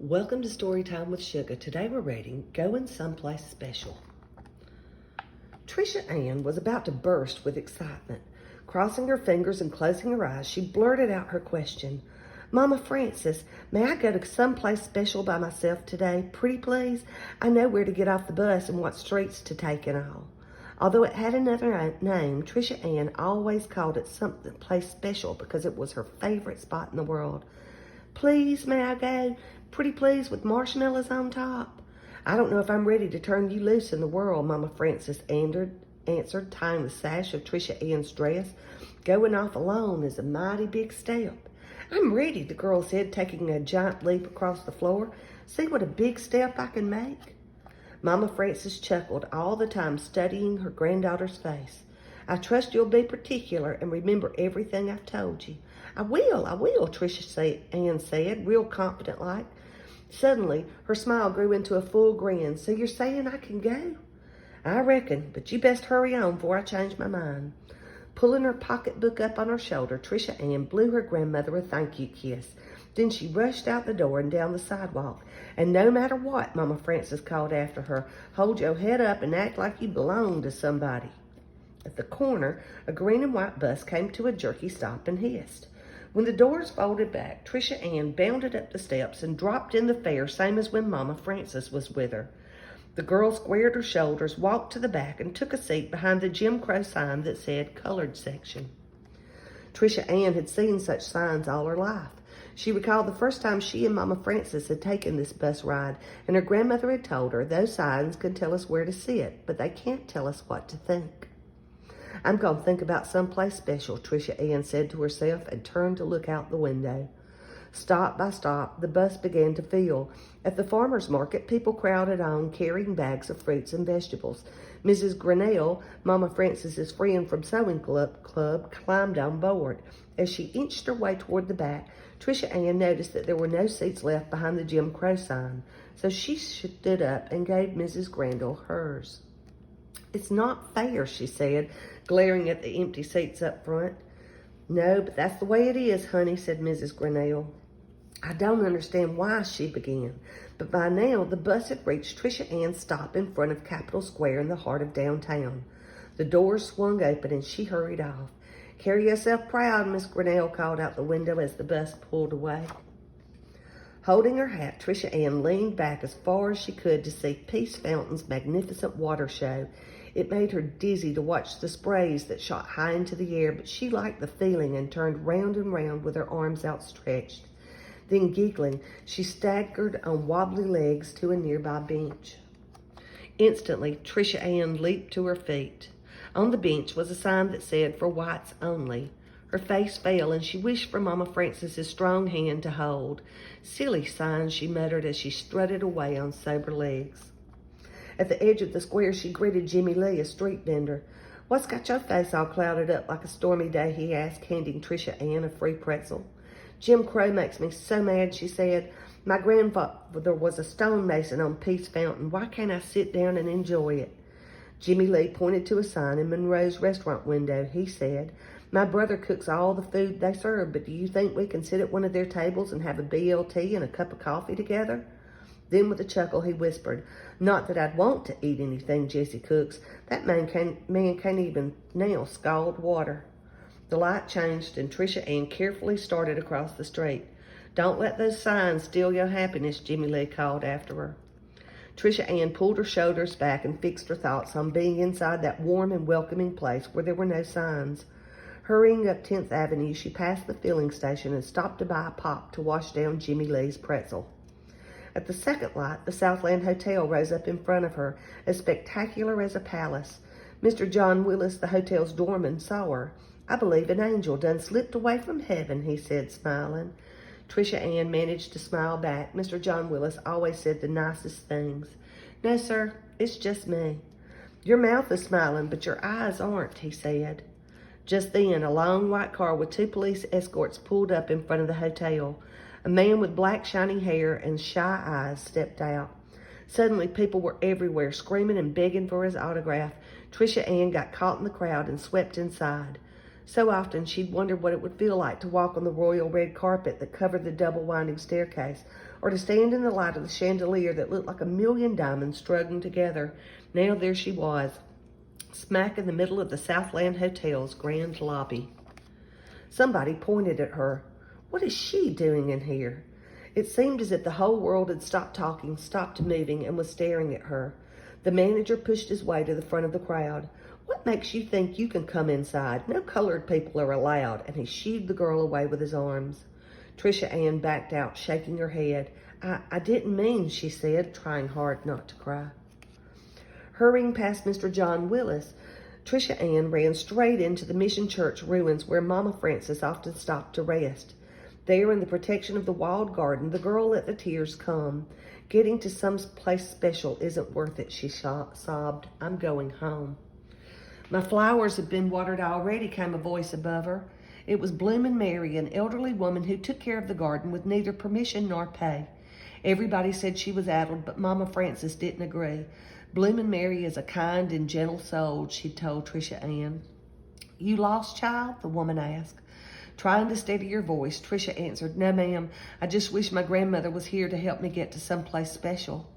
Welcome to Storytime with Sugar. Today we're reading Goin' Someplace Special. Tricia Ann was about to burst with excitement. Crossing her fingers and closing her eyes, she blurted out her question. Mama Frances, may I go to someplace special by myself today? Pretty please? I know where to get off the bus and what streets to take and all. Although it had another name, Tricia Ann always called it something place special because it was her favorite spot in the world. Please, may I go? Pretty please, with marshmallows on top. I don't know if I'm ready to turn you loose in the world, Mama Frances answered, tying the sash of Tricia Ann's dress. Going off alone is a mighty big step. I'm ready, the girl said, taking a giant leap across the floor. See what a big step I can make. Mama Frances chuckled, all the time studying her granddaughter's face. I trust you'll be particular and remember everything I've told you. I will, Tricia Ann said, real confident-like. Suddenly, her smile grew into a full grin. So you're saying I can go? I reckon, but you best hurry on before I change my mind. Pulling her pocketbook up on her shoulder, Tricia Ann blew her grandmother a thank-you kiss. Then she rushed out the door and down the sidewalk. And no matter what, Mama Frances called after her, hold your head up and act like you belong to somebody. At the corner, a green and white bus came to a jerky stop and hissed. When the doors folded back, Tricia Ann bounded up the steps and dropped in the fare, same as when Mama Frances was with her. The girl squared her shoulders, walked to the back, and took a seat behind the Jim Crow sign that said Colored Section. Tricia Ann had seen such signs all her life. She recalled the first time she and Mama Frances had taken this bus ride, and her grandmother had told her, those signs can tell us where to sit, but they can't tell us what to think. I'm going to think about someplace special, Tricia Ann said to herself and turned to look out the window. Stop by stop, the bus began to fill. At the farmer's market, people crowded on, carrying bags of fruits and vegetables. Mrs. Grinnell, Mama Frances's friend from Sewing Club, climbed on board. As she inched her way toward the back, Tricia Ann noticed that there were no seats left behind the Jim Crow sign, so she stood up and gave Mrs. Grinnell hers. It's not fair, she said, glaring at the empty seats up front. No, but that's the way it is, honey, said Mrs. Grinnell. I don't understand why, she began. But by now, the bus had reached Tricia Ann's stop in front of Capitol Square in the heart of downtown. The doors swung open and she hurried off. Carry yourself proud, Miss Grinnell called out the window as the bus pulled away. Holding her hat, Tricia Ann leaned back as far as she could to see Peace Fountain's magnificent water show. It made her dizzy to watch the sprays that shot high into the air, but she liked the feeling and turned round and round with her arms outstretched. Then, giggling, she staggered on wobbly legs to a nearby bench. Instantly, Tricia Ann leaped to her feet. On the bench was a sign that said, for whites only. Her face fell, and she wished for Mama Frances's strong hand to hold. Silly sign, she muttered as she strutted away on sober legs. At the edge of the square, she greeted Jimmy Lee, a street vendor. What's got your face all clouded up like a stormy day, he asked, handing Tricia Ann a free pretzel. Jim Crow makes me so mad, she said. My grandfather was a stonemason on Peace Fountain. Why can't I sit down and enjoy it? Jimmy Lee pointed to a sign in Monroe's restaurant window. He said, my brother cooks all the food they serve, but do you think we can sit at one of their tables and have a BLT and a cup of coffee together? Then with a chuckle, he whispered, not that I'd want to eat anything Jesse cooks. That man can't even now scald water. The light changed and Tricia Ann carefully started across the street. Don't let those signs steal your happiness, Jimmy Lee called after her. Tricia Ann pulled her shoulders back and fixed her thoughts on being inside that warm and welcoming place where there were no signs. Hurrying up 10th Avenue, she passed the filling station and stopped to buy a pop to wash down Jimmy Lee's pretzel. At the second light, the Southland Hotel rose up in front of her, as spectacular as a palace. Mr. John Willis, the hotel's doorman, saw her. I believe an angel done slipped away from heaven, he said, smiling. Tricia Ann managed to smile back. Mr. John Willis always said the nicest things. No, sir, it's just me. Your mouth is smiling, but your eyes aren't, he said. Just then, a long white car with 2 police escorts pulled up in front of the hotel. A man with black shiny hair and shy eyes stepped out. Suddenly, people were everywhere, screaming and begging for his autograph. Tricia Ann got caught in the crowd and swept inside. So often, she'd wondered what it would feel like to walk on the royal red carpet that covered the double winding staircase, or to stand in the light of the chandelier that looked like a million diamonds struggling together. Now there she was, smack in the middle of the Southland Hotel's grand lobby. Somebody pointed at her. What is she doing in here? It seemed as if the whole world had stopped talking, stopped moving, and was staring at her. The manager pushed his way to the front of the crowd. What makes you think you can come inside? No colored people are allowed, and he shooed the girl away with his arms. Tricia Ann backed out, shaking her head. I didn't mean, she said, trying hard not to cry. Hurrying past Mr. John Willis, Tricia Ann ran straight into the Mission Church ruins where Mama Frances often stopped to rest. There, in the protection of the walled garden, the girl let the tears come. Getting to some place special isn't worth it, she sobbed. I'm going home. My flowers have been watered already, came a voice above her. It was Bloomin' Mary, an elderly woman who took care of the garden with neither permission nor pay. Everybody said she was addled, but Mama Frances didn't agree. Bloomin' Mary is a kind and gentle soul, she told Tricia Ann. You lost, child? The woman asked. Trying to steady her voice, Tricia answered, No, ma'am. I just wish my grandmother was here to help me get to someplace special.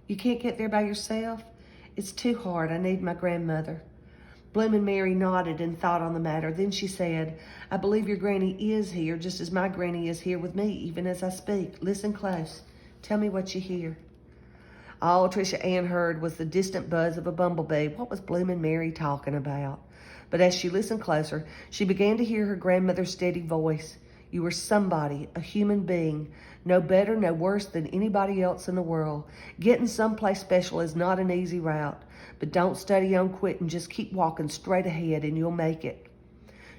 You can't get there by yourself? It's too hard. I need my grandmother. Bloomin' Mary nodded and thought on the matter. Then she said, I believe your granny is here, just as my granny is here with me, even as I speak. Listen close. Tell me what you hear. All Tricia Ann heard was the distant buzz of a bumblebee. What was Bloomin' Mary talking about? But as she listened closer, she began to hear her grandmother's steady voice. You are somebody, a human being, no better, no worse than anybody else in the world. Getting someplace special is not an easy route, but don't study on quitting. Just keep walking straight ahead and you'll make it.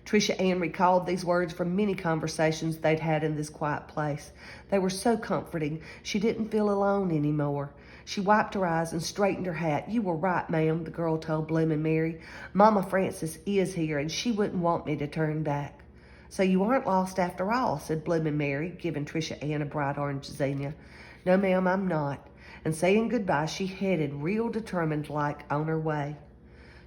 Tricia Ann recalled these words from many conversations they'd had in this quiet place. They were so comforting. She didn't feel alone anymore. She wiped her eyes and straightened her hat. You were right, ma'am, the girl told Bloomin' Mary. Mama Frances is here, and she wouldn't want me to turn back. So you aren't lost after all, said Bloomin' Mary, giving Tricia Ann a bright orange zinnia. No, ma'am, I'm not. And saying goodbye, she headed, real determined like, on her way.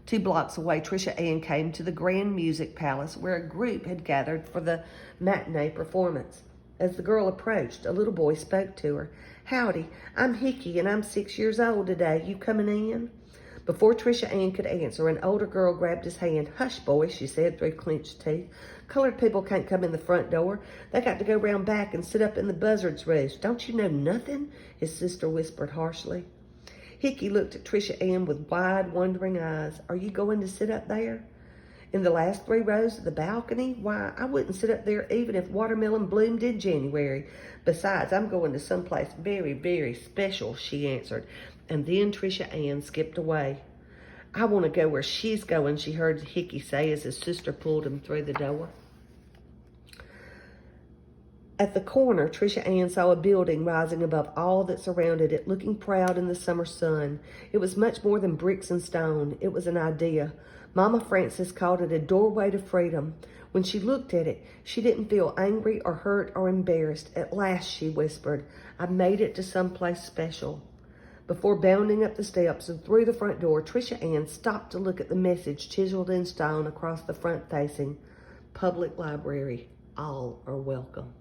2 blocks away, Tricia Ann came to the Grand Music Palace, where a group had gathered for the matinee performance. As the girl approached, a little boy spoke to her. Howdy, I'm Hickey, and I'm 6 years old today. You coming in? Before Tricia Ann could answer, an older girl grabbed his hand. Hush, boy, she said through clenched teeth. Colored people can't come in the front door. They got to go round back and sit up in the buzzard's roost. Don't you know nothing? His sister whispered harshly. Hickey looked at Tricia Ann with wide, wondering eyes. Are you going to sit up there? In the last 3 rows of the balcony? Why, I wouldn't sit up there even if watermelon bloomed in January. Besides, I'm going to someplace very, very special, she answered. And then Tricia Ann skipped away. I want to go where she's going, she heard Hickey say as his sister pulled him through the door. At the corner, Tricia Ann saw a building rising above all that surrounded it, looking proud in the summer sun. It was much more than bricks and stone. It was an idea. Mama Frances called it a doorway to freedom. When she looked at it, she didn't feel angry or hurt or embarrassed. At last, she whispered, I've made it to someplace special. Before bounding up the steps and through the front door, Tricia Ann stopped to look at the message chiseled in stone across the front facing Public Library. All are welcome.